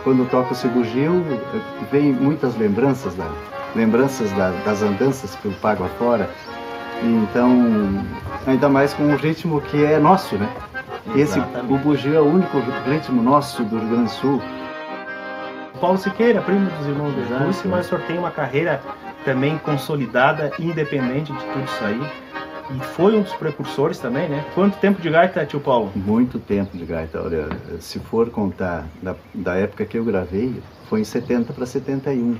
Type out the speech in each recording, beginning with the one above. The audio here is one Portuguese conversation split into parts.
quando toca-se o bugio, vem muitas lembranças, das andanças pelo Pago afora. Então, ainda mais com um ritmo que é nosso, né? O bugio é o único ritmo nosso do Rio Grande do Sul. Paulo Siqueira, primo dos irmãos Bertucci, mas o senhor tem uma carreira também consolidada, independente de tudo isso aí. E foi um dos precursores também, né? Quanto tempo de gaita, tio Paulo? Muito tempo de gaita. Olha, se for contar da época que eu gravei, foi em 70 para 71.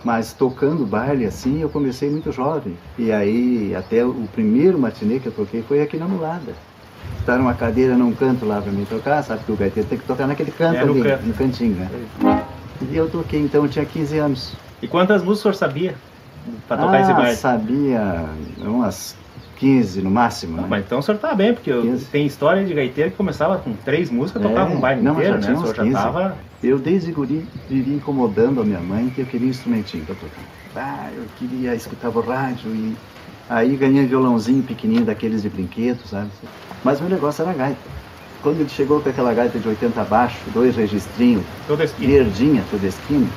Mas tocando baile assim, eu comecei muito jovem. E aí, até o primeiro matinê que eu toquei foi aqui na Mulada. Tá numa cadeira num canto lá para mim tocar, sabe que o gaiteiro tem que tocar naquele canto ali, no cantinho, né? E eu toquei, então eu tinha 15 anos. E quantas músicas o senhor sabia para tocar esse baile? Sabia umas 15 no máximo, né? Mas então o senhor tá bem, porque tem história de gaiteiro que começava com 3 músicas, tocava um baile inteiro, né? O senhor já tava... Eu desde guri vivia incomodando a minha mãe que eu queria um instrumentinho para tocar. Eu queria, escutava o rádio e aí ganhei um violãozinho pequenininho daqueles de brinquedo, sabe? Mas o meu negócio era a gaita. Quando ele chegou com aquela gaita de 80 abaixo, 2 registrinhos, verdinha, toda esquina,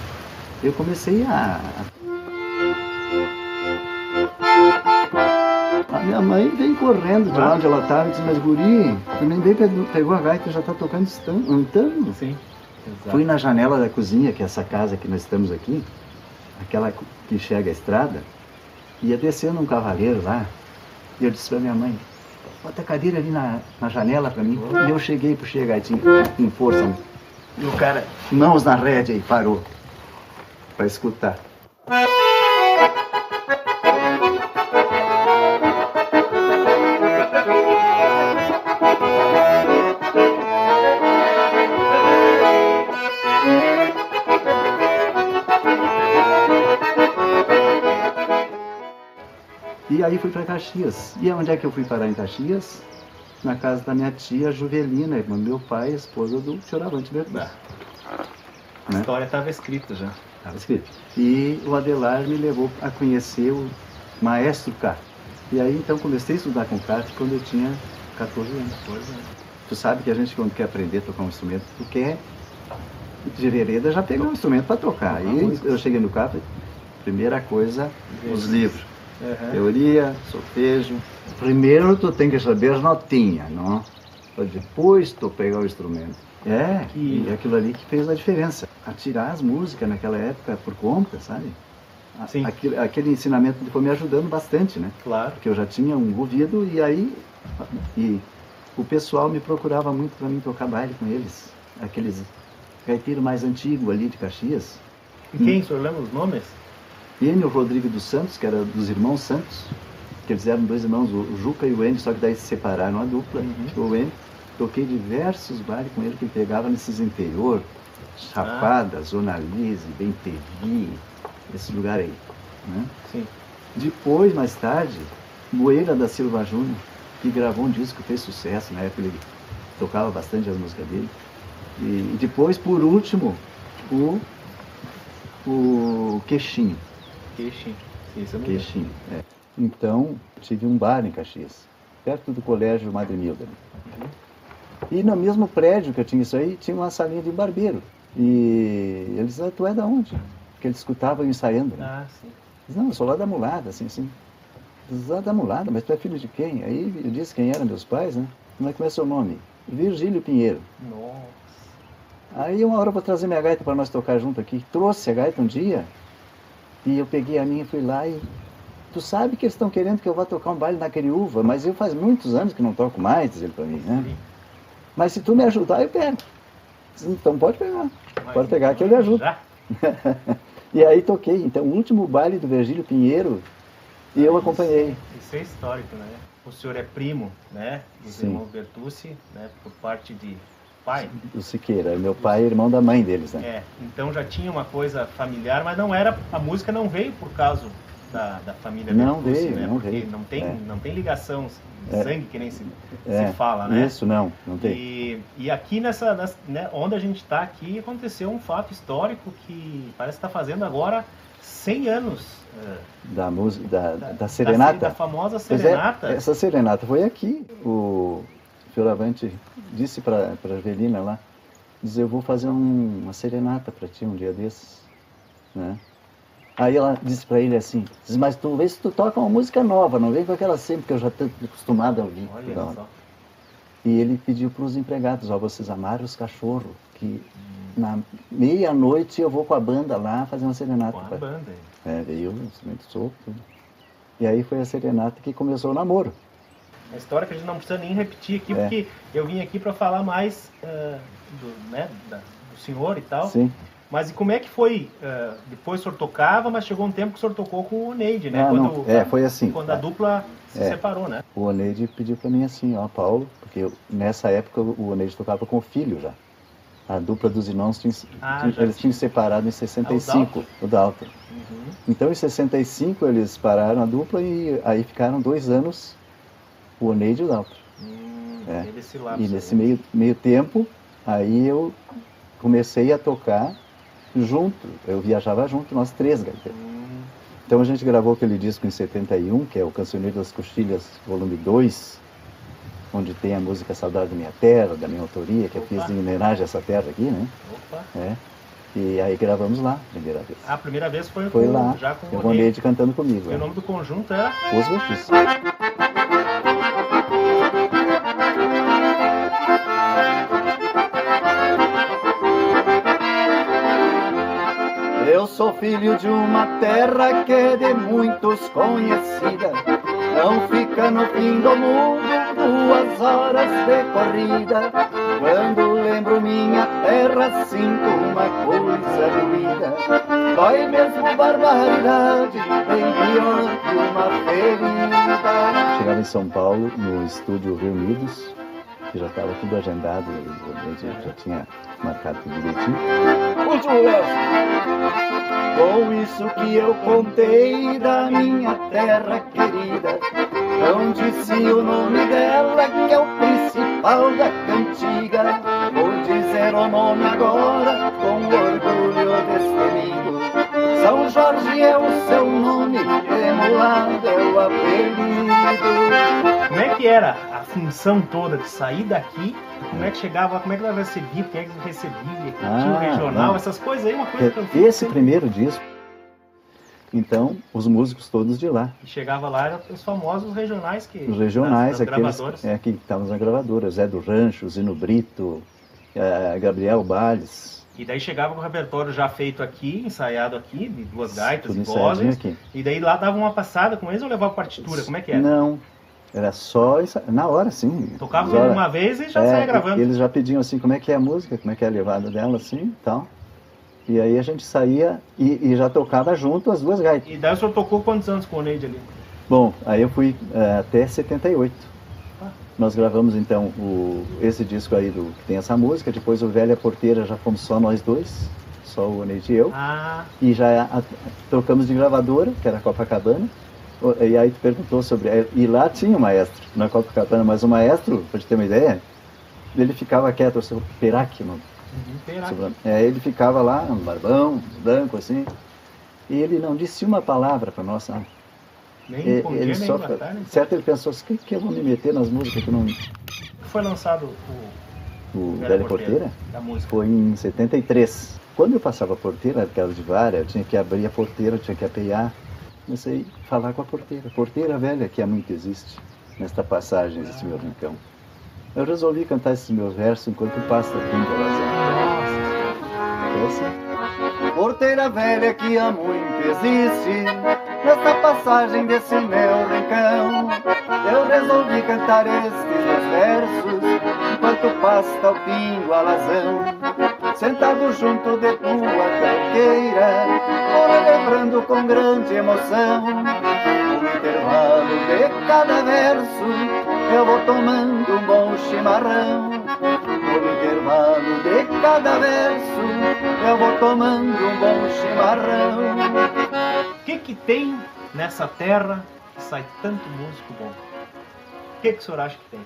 eu comecei a minha mãe veio correndo de lá onde ela estava e disse, mas guri, tu nem bem pegou a gaita e já está tocando um tango. Sim, exato. Fui na janela da cozinha, que é essa casa que nós estamos aqui, aquela que chega à estrada, ia descendo um cavaleiro lá, e eu disse para minha mãe, bota a cadeira ali na janela para mim. E eu cheguei, puxei a gaitinha com força. E o cara, mãos na rédea e parou para escutar. E aí fui para Caxias. E onde é que eu fui parar em Caxias? Na casa da minha tia Juvelina, irmã do meu pai, esposa do Fioravante Bertucci. A história estava escrita já. Estava escrita. E o Adelar me levou a conhecer o maestro K. E aí então comecei a estudar com K quando eu tinha 14 anos. Tu sabe que a gente quando quer aprender a tocar um instrumento, tu quer de vereda já pegar um instrumento para tocar. E eu cheguei no K, primeira coisa, os livros. Teoria, solfejo. Primeiro tu tem que saber as notinhas, não? Para depois tu pegar o instrumento. E aquilo ali que fez a diferença. A tirar as músicas naquela época por conta, sabe? Sim. Aquele ensinamento foi me ajudando bastante, né? Claro. Porque eu já tinha um ouvido e o pessoal me procurava muito para mim tocar baile com eles. Aqueles gaiteiros mais antigos ali de Caxias. E quem? O senhor lembra os nomes? Enio Rodrigo dos Santos, que era dos irmãos Santos, que eles eram 2 irmãos, o Juca e o Enio, só que daí se separaram a dupla. O Enio, toquei diversos bailes com ele, que ele pegava nesses interior, Chapada, Zona Lise, Bentevi, esse lugar aí. Né? Sim. Depois, mais tarde, Moeira da Silva Júnior, que gravou um disco que fez sucesso, na época ele tocava bastante as músicas dele. E depois, por último, o Queixinho. Queixinho. Então, tive um bar em Caxias, perto do colégio Madre Milda. E no mesmo prédio que eu tinha isso aí, tinha uma salinha de barbeiro. E eles diziam, tu é da onde? Porque eles escutavam ensaiando. Né? Sim. Eles, não, eu sou lá da Mulada, assim. Eles, lá da Mulada, mas tu é filho de quem? Aí eu disse quem eram meus pais, né? Como é seu nome? Virgílio Pinheiro. Nossa. Aí uma hora eu vou trazer minha gaita para nós tocar junto aqui. Trouxe a gaita um dia. E eu peguei a minha e fui lá e... Tu sabe que eles estão querendo que eu vá tocar um baile na Queriúva, mas eu faz muitos anos que não toco mais, diz ele para mim, né? Sim. Mas se tu me ajudar, eu pego. Então pode pegar. Pode pegar que eu lhe ajudo. E aí toquei. Então o último baile do Virgílio Pinheiro, e eu acompanhei. Isso é histórico, né? O senhor é primo, né? Dos irmãos Bertucci, né? Por parte de... pai? O Siqueira, meu pai é irmão da mãe deles, né? Então já tinha uma coisa familiar, mas não era, a música não veio por causa da família não Bertucci, veio, né? Não Porque veio. Não tem ligação de sangue, que nem se fala, né? Isso, não tem. E aqui né, onde a gente está aqui, aconteceu um fato histórico que parece que está fazendo agora 100 anos. Da música, da serenata. Da famosa serenata. Essa serenata foi aqui. O Fioravante disse para a Avelina lá, diz, eu vou fazer uma serenata para ti um dia desses, né? Aí ela disse para ele assim, diz, mas tu vê se tu toca uma música nova, não vem com aquela sempre que eu já estou acostumado a ouvir. Olha só. E ele pediu para os empregados, ó, vocês amarem os cachorros, que na meia-noite eu vou com a banda lá fazer uma serenata. Com a banda? Veio um instrumento solto. E aí foi a serenata que começou o namoro. Uma história que a gente não precisa nem repetir aqui, porque eu vim aqui para falar mais do senhor e tal. Sim. Mas e como é que foi? Depois o senhor tocava, mas chegou um tempo que o senhor tocou com o Oneide, né? Foi assim. Quando a dupla se separou, né? O Oneide pediu para mim assim, ó, Paulo, porque nessa época o Oneide tocava com o filho já. A dupla dos irmãos, eles tinham separado em 65, o Dalton. Uhum. Então em 65 eles pararam a dupla e aí ficaram 2 anos o Oneide e o Dalton. E nesse meio tempo, aí eu comecei a tocar junto, eu viajava junto, nós 3 gaiteiros. Então a gente gravou aquele disco em 71, que é o Cancioneiro das Coxilhas, volume 2, onde tem a música Saudade da Minha Terra, da minha autoria, que eu fiz em homenagem a essa terra aqui, né? E aí gravamos lá, a primeira vez. A primeira vez foi lá, já com o Oneide cantando comigo. E o nome do conjunto era? Os Vertus. Eu sou filho de uma terra que é de muitos conhecida. Não fica no fim do mundo 2 horas de corrida. Quando lembro minha terra, sinto uma coisa doída. Dói mesmo barbaridade, bem pior que uma ferida. Chegava em São Paulo, no estúdio Reunidos, que já estava tudo agendado, já tinha marcado tudo direitinho. Último verso. Com isso que eu contei da minha terra querida, não disse o nome dela, que é o principal da cantiga. Vou dizer o nome agora, com orgulho destemido. São Jorge é o seu nome, emulado é o apelido. Como é que era a função toda de sair daqui? Como é que chegava, como é que ela recebia, quem é que recebia, tinha o regional, essas coisas aí, uma coisa que esse primeiro disco, então, os músicos todos de lá. E chegava lá, eram os famosos regionais que... Os regionais, das aqueles gravadoras. Que estavam na gravadora, Zé do Rancho, Zino Brito, Gabriel Balles. E daí chegava com o repertório já feito aqui, ensaiado aqui, de 2 gaitas tudo e vozes. Aqui. E daí lá dava uma passada com eles ou levava partitura? Como é que era? Não, era só na hora, sim. Tocava uma vez e já saia gravando. Eles já pediam assim, como é que é a música, como é que é a levada dela, assim, e tal. E aí a gente saía e já tocava junto as 2 gaitas. E daí o senhor tocou quantos anos com o Oneide ali? Bom, aí eu fui até 78. Nós gravamos então esse disco aí que tem essa música, depois o Velha Porteira já fomos só nós 2, só o Oneide e eu. E já trocamos de gravadora, que era a Copacabana. E aí tu perguntou sobre... E lá tinha o maestro, na Copacabana, mas o maestro, pra te ter uma ideia, ele ficava quieto, o seu Perac, mano. Ele ficava lá, um barbão, branco assim, e ele não disse uma palavra para nós, sabe? Nem bom dia, nem boa tarde. Certo, ele pensou assim, que eu vou me meter nas músicas que não... Foi lançado o Velha Porteira? Da música. Foi em 73. Quando eu passava a porteira, aquela de vara, eu tinha que abrir a porteira, eu tinha que apear. Comecei a falar com a porteira. Porteira velha, que há muito existe, nesta passagem desse meu rincão. Eu resolvi cantar esses meus versos enquanto passa o fim da razão. Porteira velha que há muito existe, nesta passagem desse meu rincão, eu resolvi cantar estes meus versos enquanto passa o pingo alazão. Sentado junto de tua calqueira, ora lembrando com grande emoção o intervalo de cada verso, eu vou tomando um bom chimarrão. No intervalo de cada verso, eu vou tomando um bom chimarrão. O que tem nessa terra que sai tanto músico bom? O que o senhor acha que tem?